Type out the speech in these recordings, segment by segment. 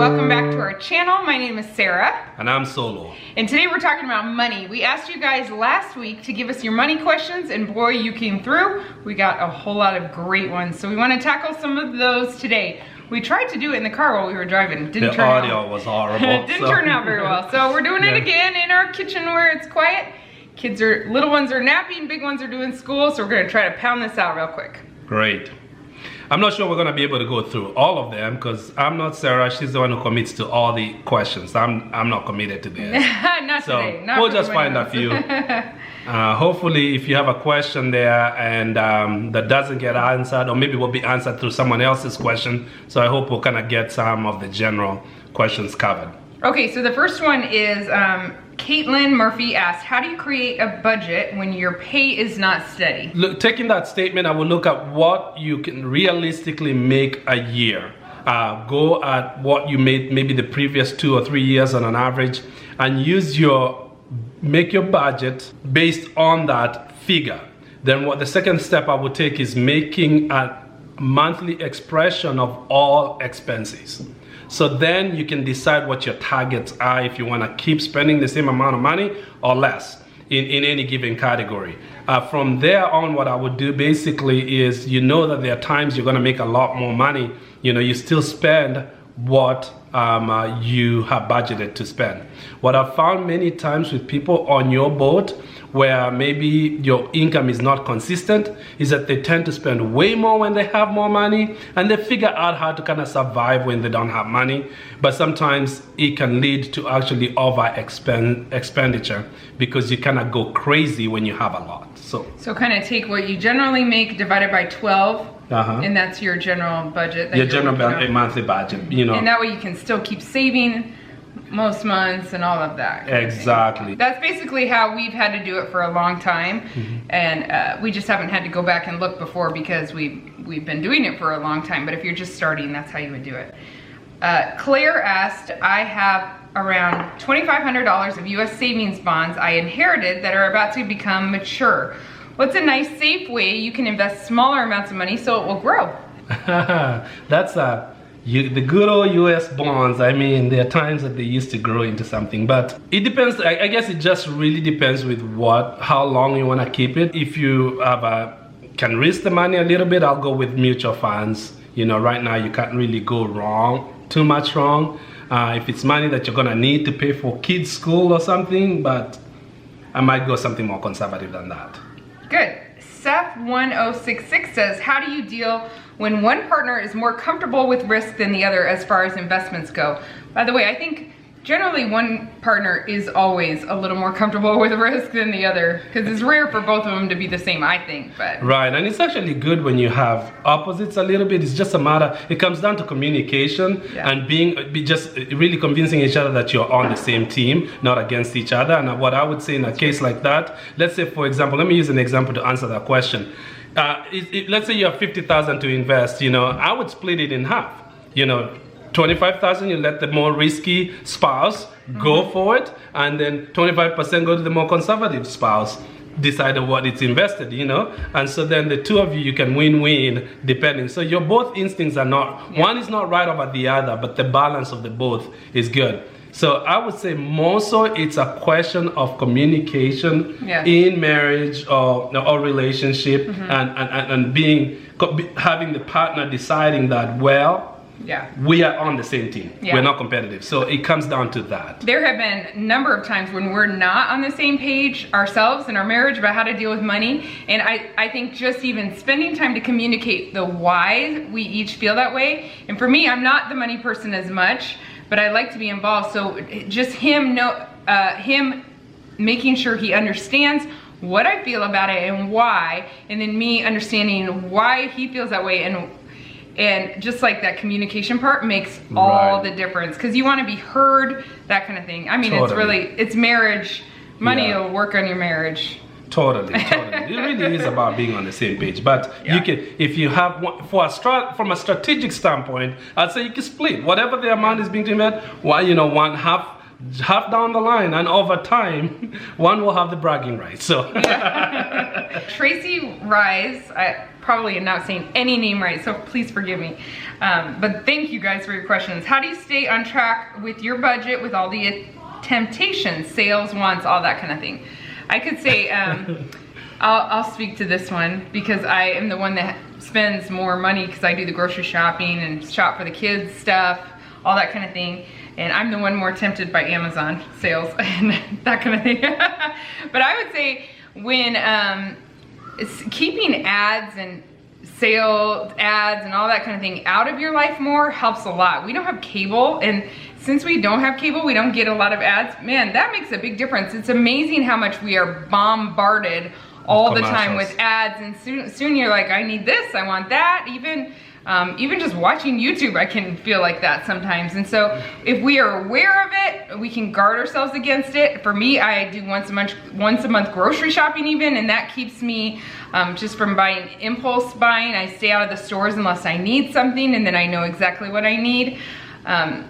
welcome back to our channel. My name is Sarah. And I'm Solo. And today we're talking about money. We asked you guys last week to give us your money questions, and boy, you came through. We got a whole lot of great ones, so we want to tackle some of those today. We tried to do it in the car while we were driving. The audio was horrible. Didn't turn out very well. So we're doing it again in our kitchen where it's quiet. Little ones are napping, big ones are doing school, so we're gonna try to pound this out real quick. Great. I'm not sure we're gonna be able to go through all of them because I'm not Sarah. She's the one who commits to all the questions. I'm not committed to this. Not so today. Not we'll just find a few. Hopefully, if you have a question there and that doesn't get answered, or maybe will be answered through someone else's question. So I hope we'll kind of get some of the general questions covered. Okay, so the first one is Caitlin Murphy asked, how do you create a budget when your pay is not steady? Look, taking that statement, I will look at what you can realistically make a year. Go at what you made maybe the previous 2 or 3 years on an average, and make your budget based on that figure. Then what the second step I would take is making a monthly expression of all expenses. So then you can decide what your targets are, if you want to keep spending the same amount of money or less in any given category. From there on, what I would do basically is, that there are times you're going to make a lot more money. You still spend what you have budgeted to spend. What I've found many times with people on your boat where maybe your income is not consistent is that they tend to spend way more when they have more money, and they figure out how to kind of survive when they don't have money. But sometimes it can lead to actually expenditure because you kind of go crazy when you have a lot. So kind of take what you generally make divided by 12. And that's your general budget. Your general monthly budget, And that way you can still keep saving most months and all of that. Exactly. That's basically how we've had to do it for a long time. And we just haven't had to go back and look before because we've been doing it for a long time. But if you're just starting, that's how you would do it. Claire asked, I have around $2,500 of US savings bonds I inherited that are about to become mature. What's a nice, safe way you can invest smaller amounts of money so it will grow? That's the good old US bonds. I mean, there are times that they used to grow into something, but it depends. I guess it just really depends with how long you want to keep it. If you can risk the money a little bit, I'll go with mutual funds. Right now you can't really go too much wrong. If it's money that you're gonna need to pay for kids' school or something, but I might go something more conservative than that. Good. Seth1066 says, how do you deal when one partner is more comfortable with risk than the other as far as investments go? By the way, I think generally one partner is always a little more comfortable with risk than the other because it's rare for both of them to be the same, I think. But right, and it's actually good when you have opposites a little bit. It's just a matter, it comes down to communication and just really convincing each other that you're on the same team, not against each other. And what I would say in a case like that, let's say, for example, let me use an example to answer that question. Let's say you have $50,000 to invest, I would split it in half. 25,000 you let the more risky spouse go for it, and then 25% go to the more conservative spouse, decide on what it's invested, and so then the two of you can win-win depending. So your both instincts are not, one is not right over the other, but the balance of the both is good. So I would say more so it's a question of communication in marriage or relationship, and having the partner deciding that, we are on the same team. We're not competitive. So it comes down to that. There have been a number of times when we're not on the same page ourselves in our marriage about how to deal with money. And I think just even spending time to communicate the why we each feel that way. And for me, I'm not the money person as much, but I like to be involved. So just him making sure he understands what I feel about it and why, and then me understanding why he feels that way, and just like that communication part makes all the difference, because you want to be heard, that kind of thing. I mean, it's marriage. Money will work on your marriage. Totally. It really is about being on the same page. But you can, if you have from a strategic standpoint, I'd say you can split whatever the amount is being invested. One half half down the line, and over time, one will have the bragging rights. So, Tracy Rise, I probably am not saying any name right, so please forgive me. But thank you guys for your questions. How do you stay on track with your budget with all the temptations, sales, wants, all that kind of thing? I could say, I'll speak to this one because I am the one that spends more money because I do the grocery shopping and shop for the kids stuff, all that kind of thing. And I'm the one more tempted by Amazon sales and that kind of thing. But I would say when it's keeping ads and sales ads and all that kind of thing out of your life more helps a lot. We don't have cable, and since we don't have cable, we don't get a lot of ads. Man, that makes a big difference. It's amazing how much we are bombarded all the time with ads, and soon you're like, I need this, I want that. Even just watching YouTube, I can feel like that sometimes. And so if we are aware of it, we can guard ourselves against it. For me, I do once a month grocery shopping even, and that keeps me just from buying impulse buying. I stay out of the stores unless I need something, and then I know exactly what I need. And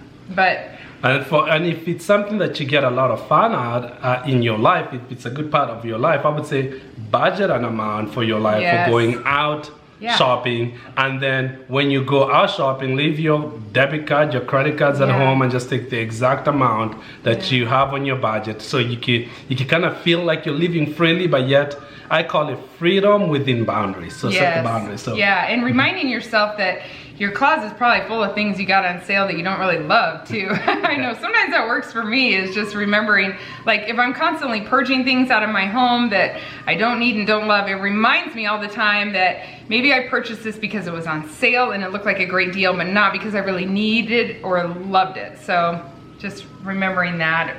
if it's something that you get a lot of fun out in your life, if it's a good part of your life, I would say budget an amount for your life for going out shopping. And then when you go out shopping, leave your debit card, your credit cards at home, and just take the exact amount that you have on your budget, so you can kind of feel like you're living freely, but yet I call it freedom within boundaries. So set the boundaries. So and reminding yourself that your closet's probably full of things you got on sale that you don't really love too. I know sometimes that works for me, is just remembering, like if I'm constantly purging things out of my home that I don't need and don't love, it reminds me all the time that maybe I purchased this because it was on sale and it looked like a great deal, but not because I really needed or loved it. So just remembering that,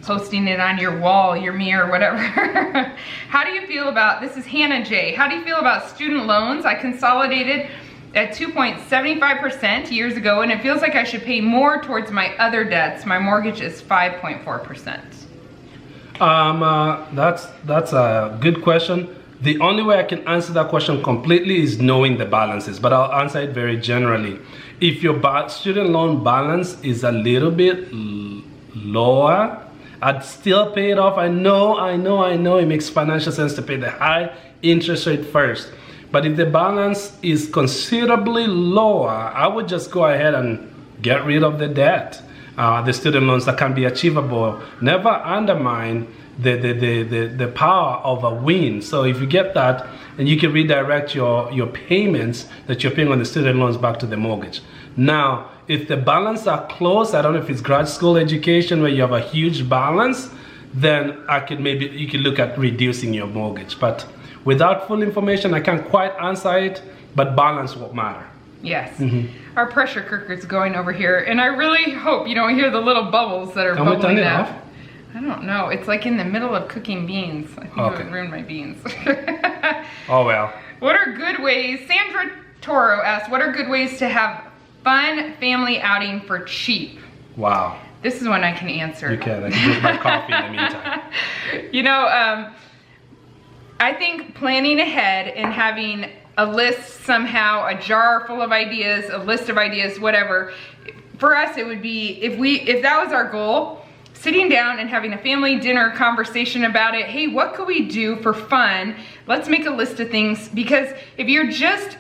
posting it on your wall, your mirror, whatever. How do you feel about, this is Hannah J. How do you feel about student loans? I consolidated at 2.75% years ago, and it feels like I should pay more towards my other debts. My mortgage is 5.4%. That's a good question. The only way I can answer that question completely is knowing the balances, but I'll answer it very generally. If your student loan balance is a little bit lower, I'd still pay it off. I know it makes financial sense to pay the high interest rate first. But if the balance is considerably lower, I would just go ahead and get rid of the debt. The student loans that can be achievable. Never undermine the power of a win. So if you get that, and you can redirect your payments that you're paying on the student loans back to the mortgage. Now, if the balance are close, I don't know if it's grad school education where you have a huge balance, then you can look at reducing your mortgage. But without full information, I can't quite answer it, but balance won't matter. Yes. Our pressure cooker's going over here, and I really hope you don't hear the little bubbles that are bubbling up. Can we turn it off? I don't know. It's like in the middle of cooking beans. I think it would ruin my beans. Oh well. What are good ways? Sandra Toro asked, what are good ways to have fun family outing for cheap? Wow. This is one I can answer. You can. I can drink my coffee in the meantime. You know, I think planning ahead and having a list somehow, a jar full of ideas, a list of ideas, whatever. For us, it would be, if that was our goal, sitting down and having a family dinner conversation about it. Hey, what could we do for fun? Let's make a list of things, because if you're just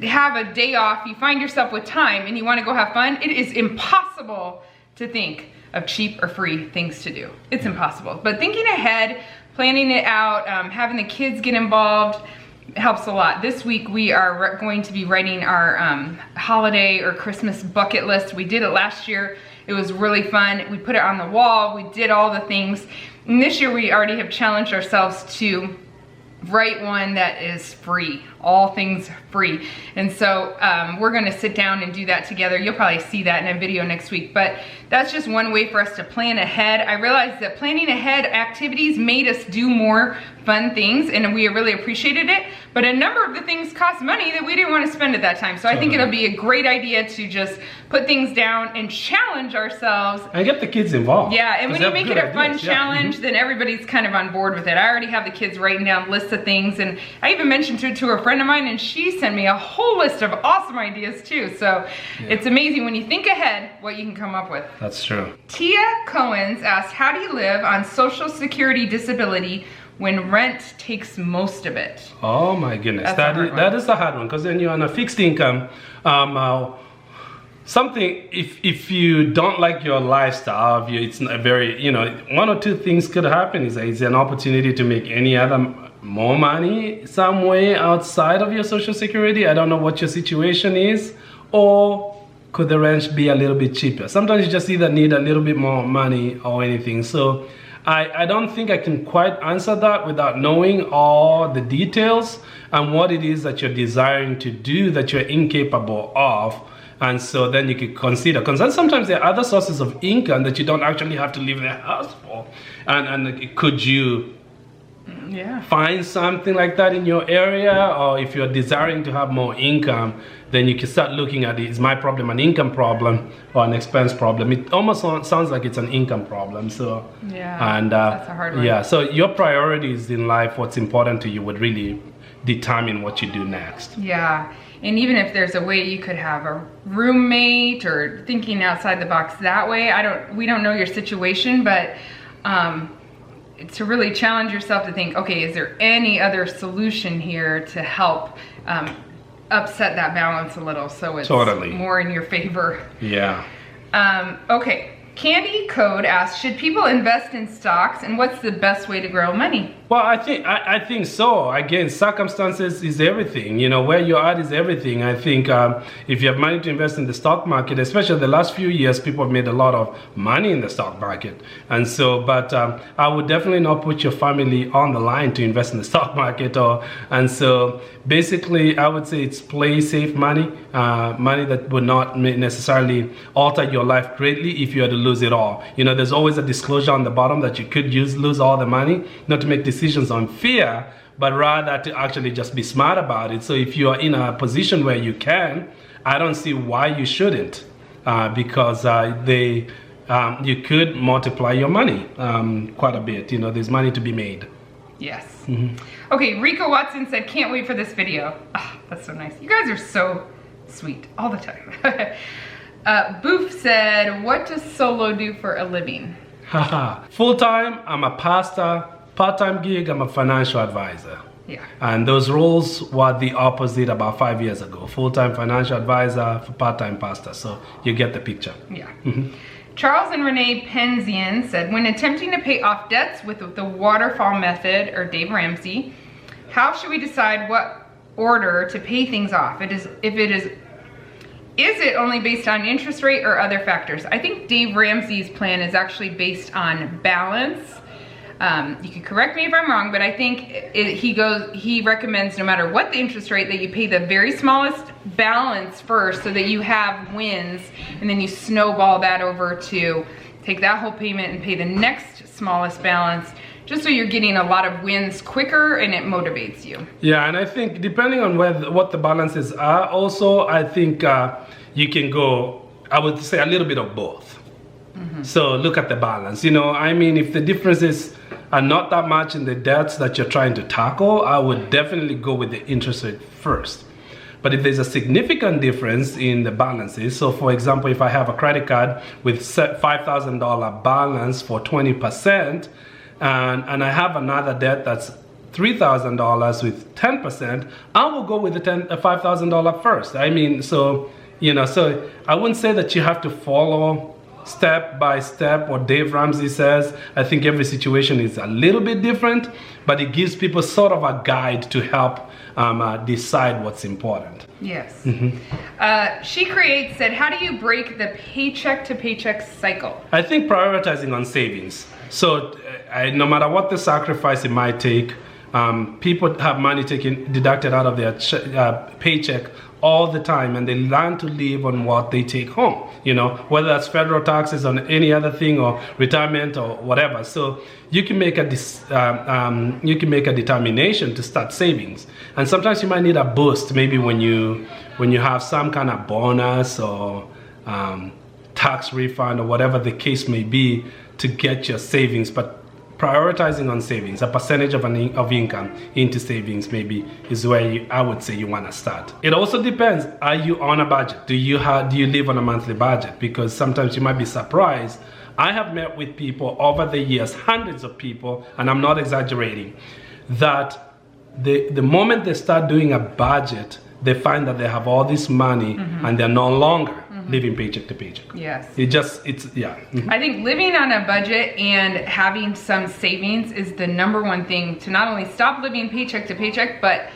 have a day off, you find yourself with time and you want to go have fun, it is impossible to think of cheap or free things to do. It's impossible. But thinking ahead, planning it out, having the kids get involved helps a lot. This week we are going to be writing our holiday or Christmas bucket list. We did it last year. It was really fun. We put it on the wall. We did all the things. And this year we already have challenged ourselves to write one that is free, all things free. And so we're gonna sit down and do that together. You'll probably see that in a video next week, but that's just one way for us to plan ahead. I realized that planning ahead activities made us do more fun things, and we really appreciated it, but a number of the things cost money that we didn't want to spend at that time. So I think it'll be a great idea to just put things down and challenge ourselves. And get the kids involved. Yeah, and when you make it a fun challenge, then everybody's kind of on board with it. I already have the kids writing down lists of things, and I even mentioned to a friend friend of mine, and she sent me a whole list of awesome ideas too. So it's amazing when you think ahead what you can come up with. That's true. Tia Cohen's asked, how do you live on Social Security disability when rent takes most of it? Oh my goodness, That's that is a hard one, because then you're on a fixed income. Something, if you don't like your lifestyle, it's a very, one or two things could happen. Is an opportunity to make any other more money some way outside of your Social Security. I don't know what your situation is. Or could the rent be a little bit cheaper? Sometimes you just either need a little bit more money or anything. So I don't think I can quite answer that without knowing all the details and what it is that you're desiring to do that you're incapable of. And so then you could consider, because sometimes there are other sources of income that you don't actually have to leave the house for. And could you find something like that in your area? Or if you're desiring to have more income, then you can start looking at it. Is my problem an income problem or an expense problem? It almost sounds like it's an income problem. So that's a hard one. Yeah, so your priorities in life, what's important to you, would really determine what you do next. Yeah. And even if there's a way you could have a roommate or thinking outside the box that way, we don't know your situation, but to really challenge yourself to think, okay, is there any other solution here to help upset that balance a little so it's more in your favor? Yeah. Okay. Candy Code asks, should people invest in stocks, and what's the best way to grow money? Well, I think so. Again, circumstances is everything. Where you're at is everything. I think if you have money to invest in the stock market, especially the last few years, people have made a lot of money in the stock market. And so, but I would definitely not put your family on the line to invest in the stock market. And so basically, I would say it's play safe money, money that would not necessarily alter your life greatly if you had to lose it all. There's always a disclosure on the bottom that you could lose all the money, not to make decisions on fear, but rather to actually just be smart about it. So if you are in a position where you can, I don't see why you shouldn't, because you could multiply your money quite a bit. There's money to be made. Yes. Okay, Rico Watson said, can't wait for this video. Oh, that's so nice. You guys are so sweet all the time. Boof said, what does Solo do for a living? Full-time, I'm a pastor. Part-time gig, I'm a financial advisor. Yeah. And those roles were the opposite about 5 years ago. Full-time financial advisor, part-time pastor. So you get the picture. Yeah. Charles and Renee Penzian said, when attempting to pay off debts with the waterfall method or Dave Ramsey, how should we decide what order to pay things off? Is it only based on interest rate or other factors? I think Dave Ramsey's plan is actually based on balance. You can correct me if I'm wrong, but I think he recommends no matter what the interest rate that you pay the very smallest balance first so that you have wins, and then you snowball that over to take that whole payment and pay the next smallest balance, just so you're getting a lot of wins quicker and it motivates you. Yeah, and I think depending on what the balances are also, I think you can go, I would say, a little bit of both. So look at the balance. If the differences are not that much in the debts that you're trying to tackle, I would definitely go with the interest rate first. But if there's a significant difference in the balances, so for example, if I have a credit card with $5,000 balance for 20%, and I have another debt that's $3,000 with 10%, I will go with the $5,000 first. So I wouldn't say that you have to follow step by step what Dave Ramsey says. I think every situation is a little bit different, but it gives people sort of a guide to help decide what's important. Yes. She Creates said, how do you break the paycheck to paycheck cycle? I think prioritizing on savings. So no matter what the sacrifice it might take, people have money deducted out of their paycheck all the time, and they learn to live on what they take home, whether that's federal taxes or any other thing, or retirement or whatever. So you can make a determination to start savings, and sometimes you might need a boost, maybe when you have some kind of bonus or tax refund or whatever the case may be, to get your savings. But prioritizing on savings, a percentage of income into savings maybe is where I would say you want to start. It also depends, are you on a budget? Do you live on a monthly budget? Because sometimes you might be surprised. I have met with people over the years, hundreds of people, and I'm not exaggerating, that the moment they start doing a budget, they find that they have all this money and they're no longer living paycheck to paycheck. Yes. Yeah. I think living on a budget and having some savings is the number one thing to not only stop living paycheck to paycheck, but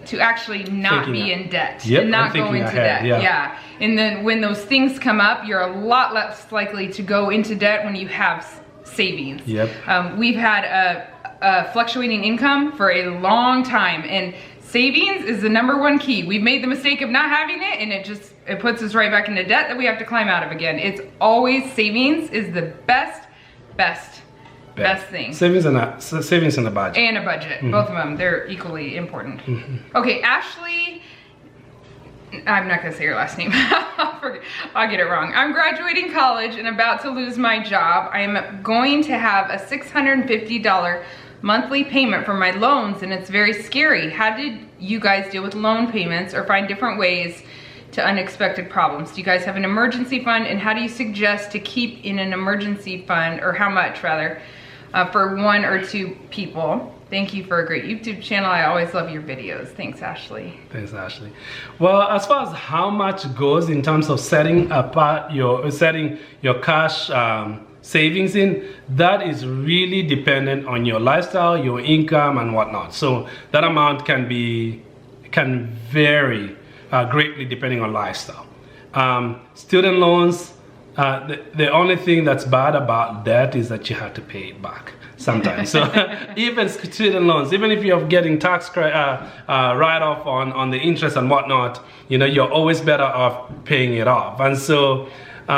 to actually not be in debt and not go into debt. Yeah. And then when those things come up, you're a lot less likely to go into debt when you have savings. Yep. We've had a fluctuating income for a long time, and savings is the number one key. We've made the mistake of not having it, and it puts us right back into debt that we have to climb out of again. It's always savings is the best thing. Savings and a budget. And a budget, both of them, they're equally important. Okay, Ashley, I'm not gonna say your last name. I'll get it wrong. I'm graduating college and about to lose my job. I am going to have a $650 monthly payment for my loans, and it's very scary. How did you guys deal with loan payments or find different ways to unexpected problems? Do you guys have an emergency fund, and how do you suggest to keep in an emergency fund, or how much rather, for 1 or 2 people? Thank you for a great YouTube channel. I always love your videos. Thanks, Ashley. Thanks, Ashley. Well, as far as how much goes in terms of setting your cash savings in, that is really dependent on your lifestyle, your income, and whatnot. So that amount can vary greatly depending on lifestyle. Student loans, the only thing that's bad about that is that you have to pay it back sometimes. So even student loans, even if you're getting tax write-off on the interest and whatnot, you're always better off paying it off. And so